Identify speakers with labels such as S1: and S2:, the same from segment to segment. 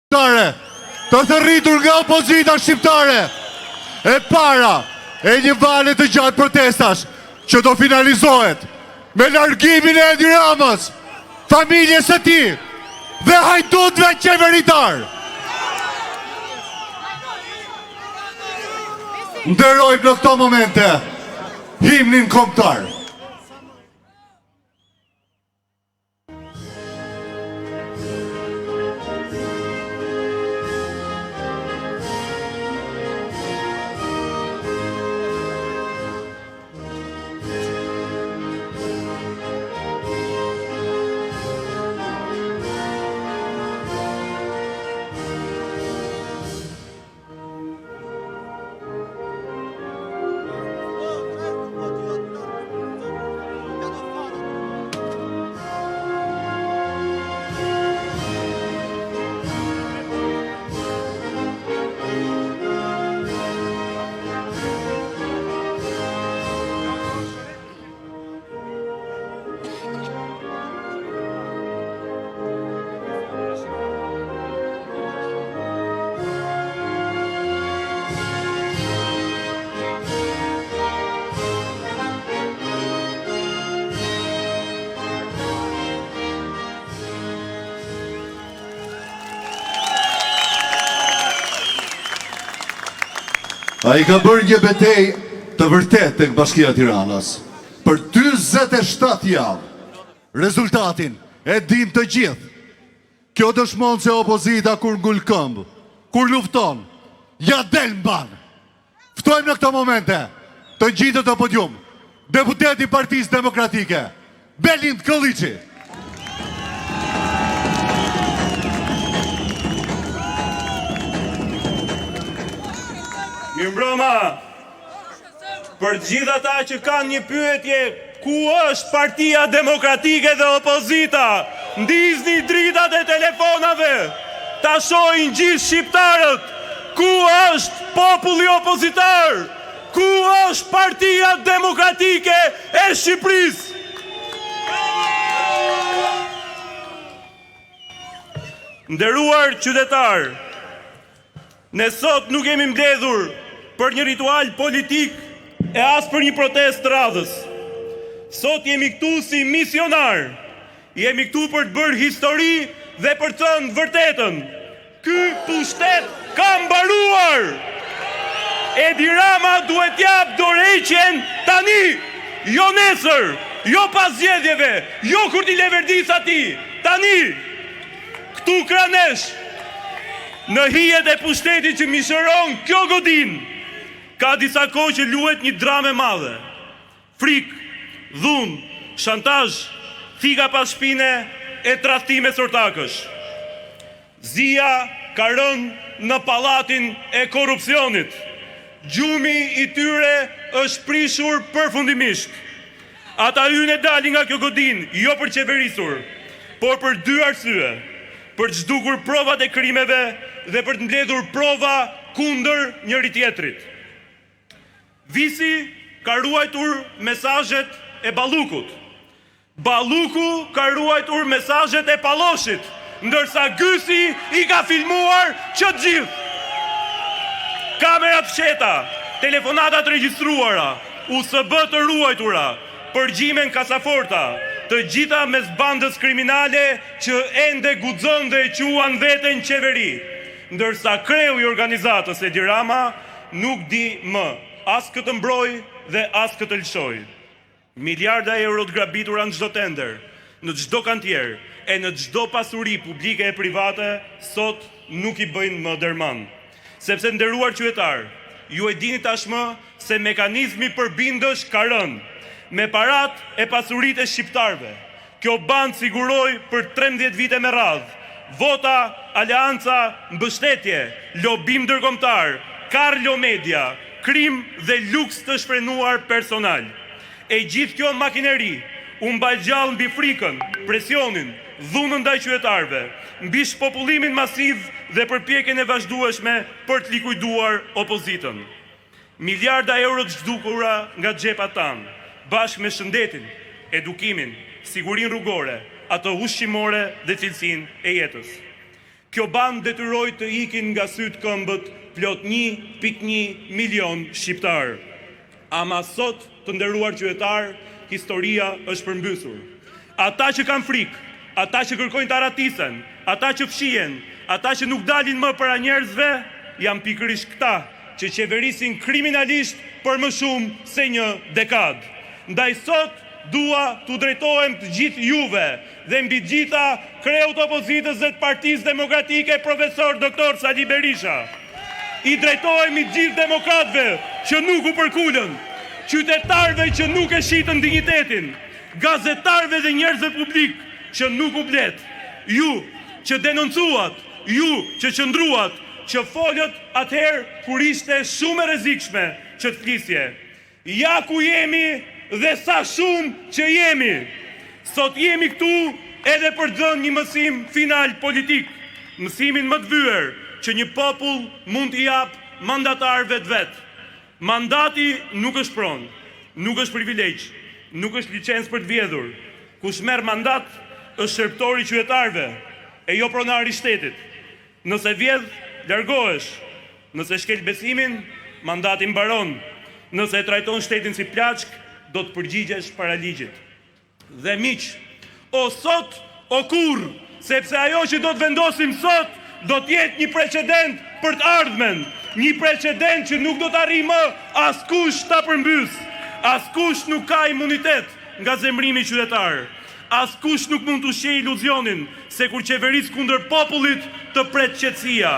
S1: Të thërritur nga opozita shqiptare e para e një vale të gjatë protestash që do finalizohet me largimin e Edi Ramës, familjes së tij dhe hajdutëve qeveritar. Nderojmë në këto momente himnin kombëtar. A I ka bërë një betej të vërtet të Bashkia Tiranës. Për 27 javë, rezultatin e din të gjithë. Kjo dëshmon se opozita kur ngul këmbë, kur lufton, ja del mban. Ftojmë në këto momente të ngjitët të podium, deputeti i Partisë Demokratike, Belind Kolliçi.
S2: Mirëmbrëma, për gjithë ata që kanë një pyetje, ku është Partia Demokratike dhe opozita? Ndizni dritat e telefonave, ta shohin gjithë shqiptarët, ku është populli opozitar? Ku është Partia Demokratike e Shqipërisë? Nderuar qytetar, ne sot nuk jemi mbledhur për një ritual politik e as për një protest radhës. Sot jemi këtu si misionar. Jemi këtu për të bërë histori dhe për të thënë vërtetën. Ky pushtet ka mbaruar. Edi Rama duhet jap dorëheqjen tani, jo nesër, jo pas zgjedhjeve, jo kur t'i le verdisa ti, tani. Këtu kranesh, në hijet e pushtetit që mishëron kjo godin, ka disa kohë që luhet një dramë e madhe. Frikë, dhunë, shantazh, thika pas shpine e tradhtime sortakësh. Zia ka rënë në pallatin e korrupsionit. Gjumi I tyre është prishur përfundimisht. Ata hynë dalin nga kjo godin, jo për qeverisur, por për dy arsye: për të zhdukur provat e krimeve dhe për të mbledhur prova kundër njëri tjetrit. Visi ka ruajtur mesazhet e Ballukut. Balluku ka ruajtur mesazhet e Palloshit, ndërsa Gysi I ka filmuar që të gjithë. Kamerat fsheta, telefonatat regjistruara, USB të ruajtura, përgjimen kasaforta, të gjitha mes bandës kriminale që ende guxon dhe e quan veten qeveri, ndërsa kreu I organizatës Edi Rama nuk di më as këtë mbroj dhe as këtë lëshoj. Miliarda euro të grabitura në çdo tender, në çdo kantier e në çdo pasuri publike e private sot nuk I bëjnë më derman. Sepse nderuar qytetar, ju e dini tashmë se mekanizmi përbindësh ka rënë. Me parat e pasuritë e shqiptarëve, kjo bandë siguroi për 13 vite me radhë vota, aleanca, mbështetje, lobim ndërkombëtar, Karlo Media, krim dhe luks të shprenuar personal. E gjithë kjo makineri u mbajgjall mbi frikën, presionin, dhunën ndaj qytetarëve, mbi shpopullimin masiv dhe përpjekjen e vazhdueshme për të likuiduar opozitën. Miliarda euro të zhdukura nga xhepat tanë, bashkë me shëndetin, edukimin, sigurinë rrugore, ato ushqimore dhe cilësinë e jetës. Kjo bandë detyroi të ikin nga sytë këmbët plot 1.1 milion shqiptar. Ama sot, të nderuar qytetar, historia është përmbysur. Ata që kanë frikë, ata që kërkojnë të aratisen, ata që fshihen, ata që nuk dalin më para njerëzve, janë pikërisht këta që qeverisin kriminalisht për më shumë se një dekadë. Ndaj sot dua t'u drejtohem të gjithë juve dhe mbi gjitha kreut opozitës dhe të Partisë Demokratike profesor Dr. Sali Berisha. I drejtohemi gjithë demokratëve që nuk u përkulën, qytetarëve që nuk e shitën dignitetin, gazetarëve dhe njerëzve publik që nuk u blet, ju që denoncuat, ju që qëndruat, që folët atëherë kur ishte shumë e rrezikshme që të flisje. Ja ku jemi dhe sa shumë që jemi. Sot jemi këtu edhe për të dhënë një mësim final politik, mësimin më të vyer që një popull mund t'i jap mandatarëve të vet. Mandati nuk është pronë, nuk është privilegj, nuk është licencë për të vjedhur. Kush merr mandat është shërptori i qytetarëve e jo pronari i shtetit. Nëse vjedh, largohesh. Nëse shkel besimin, mandati mbaron. Nëse e trajton shtetin si plaçk, do të përgjigjesh para ligjit. Dhe miq, o sot, o kurrë, sepse ajo që do të vendosim sot do të jetë një precedent për të ardhmen, një precedent që nuk do të arrijë më askush ta përmbys. Askush nuk ka imunitet nga zemrimi qytetar. Askush nuk mund të ushqejë iluzionin se kur qeveris kundër popullit të pret qetësia.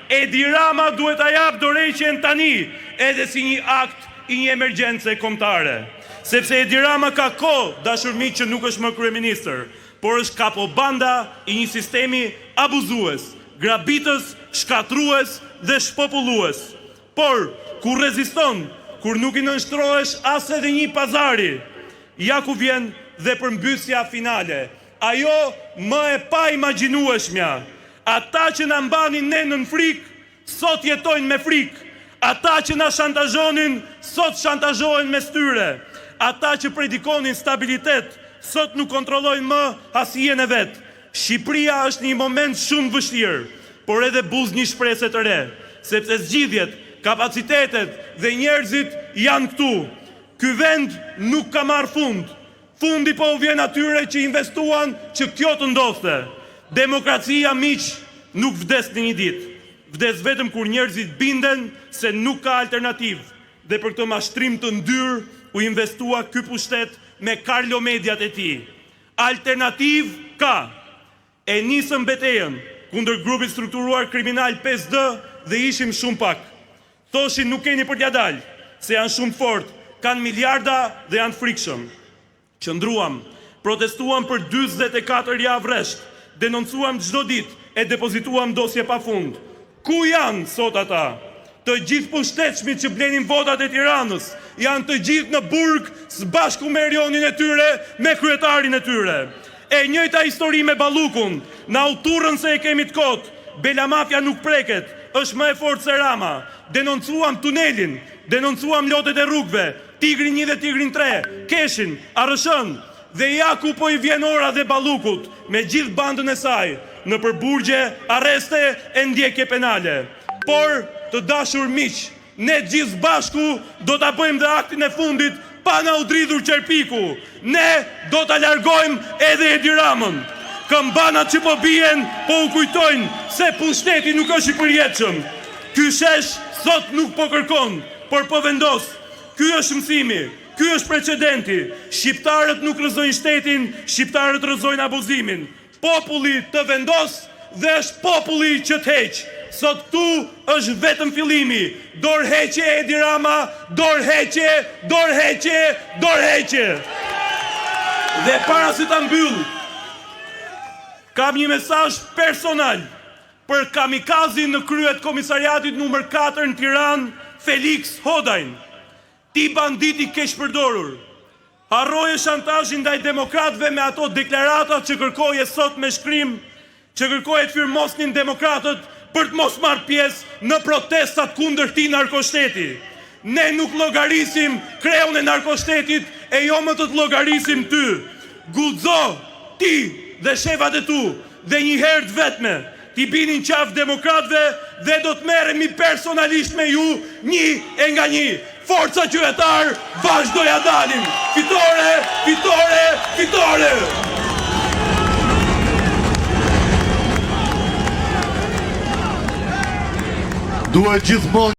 S2: Edi Rama duhet ta jap dorëheqjen tani, edhe si një akt i një emergjence kombëtare. Sepse Edi Rama ka kohë, dashur miq, që nuk është më kryeministër, por është kapobanda i një sistemi abuzues, grabitës, shkatrues dhe shpopullues. Por kur reziston, kur nuk i nënshtrohesh as edhe një pazari, ja ku vjen dhe përmbysja finale. Ajo më e pa imagjinueshmja. Ata që na mbanin ne nën frikë, sot jetojnë me frikë. Ata që na shantazhonin, sot shantazhohen mes tyre. Ata që predikonin stabilitet, sot nuk kontrollojnë më hasjen e vet. Shqipëria është një moment shumë vështirë, por edhe buz një shpresë të re, sepse zgjidhjet, kapacitetet dhe njerëzit janë këtu. Ky vend nuk ka marrë fund. Fundi po u vjen atyre që investuan që kjo të ndodhte. Demokracia, miq, nuk vdes në një ditë. Vdes vetëm kur njerëzit binden se nuk ka alternativë. Dhe për këtë mashtrim të ndyrë u investua ky pushtet me Karlo Mediat e tij. Alternativë ka. E nisëm betejën kundër grupit strukturuar kriminal 5D dhe ishim shumë pak. Thoshin nuk keni për t'ja dalë, se janë shumë fort, kanë miliarda dhe janë frikshëm. Qëndruam, protestuam për 44 javë rresht, denoncuam çdo ditë e depozituam dosje pafund. Ku janë sot ata? Të gjithë pushtetshmit që blenin votat e Tiranës, janë të gjithë në burg së bashku me erionin e tyre, me kryetarin e tyre. E njëjta histori me Ballukun, na u turrën se e kemi të kot. Bela Mafia nuk preket, është më e fortë se Rama. Denoncuam tunelin, denoncuam lotet e rrugëve, Tigrin 1 dhe Tigrin 3, Keshin, Arrëshën, dhe ja ku po i vjen ora dhe Ballukut me gjithë bandën e saj, në përburgje, arreste e ndjekje penale. Por, të dashur miq, ne gjithë bashku do ta bëjmë dhe aktin e fundit pa na u dridhur qerpiku. Ne do ta largojmë edhe Edi Ramën. Këmbanat që po bien po u kujtojnë se pushteti nuk është i përjetshëm. Ky shesh sot nuk po kërkon, por po vendos. Ky është mësimi, ky është precedenti. Shqiptarët nuk rrëzojnë shtetin, shqiptarët rrëzojnë abuzimin. Populli të vendos dhe është populli që të heq. Sot këtu është vetëm fillimi. Dorëheqje Edi Rama, dorëheqje, dorëheqje, dorëheqje. Dhe para se ta mbyll, kam një mesazh personal për kamikazin në kryet komisariatit numër 4 në Tiranë, Felix Hodajn. Ti banditi keq përdorur, harroje shantazhin ndaj demokratëve me ato deklaratat që kërkoje sot me shkrim, që kërkoje të firmosnin demokratët për të mos marrë pjesë në protestat kundër këtij narkoshteti. Ne nuk llogarisim kreun e narkoshtetit e jo më të llogarisim ty. Guxo ti dhe shefat e tu dhe një herë të vetme t'i binin qaf demokratëve dhe do të merremi personalisht me ju një e nga një. Forca qytetar, vazhdoja dalim. Fitore, fitore, fitore!
S1: Duhet gjithmonë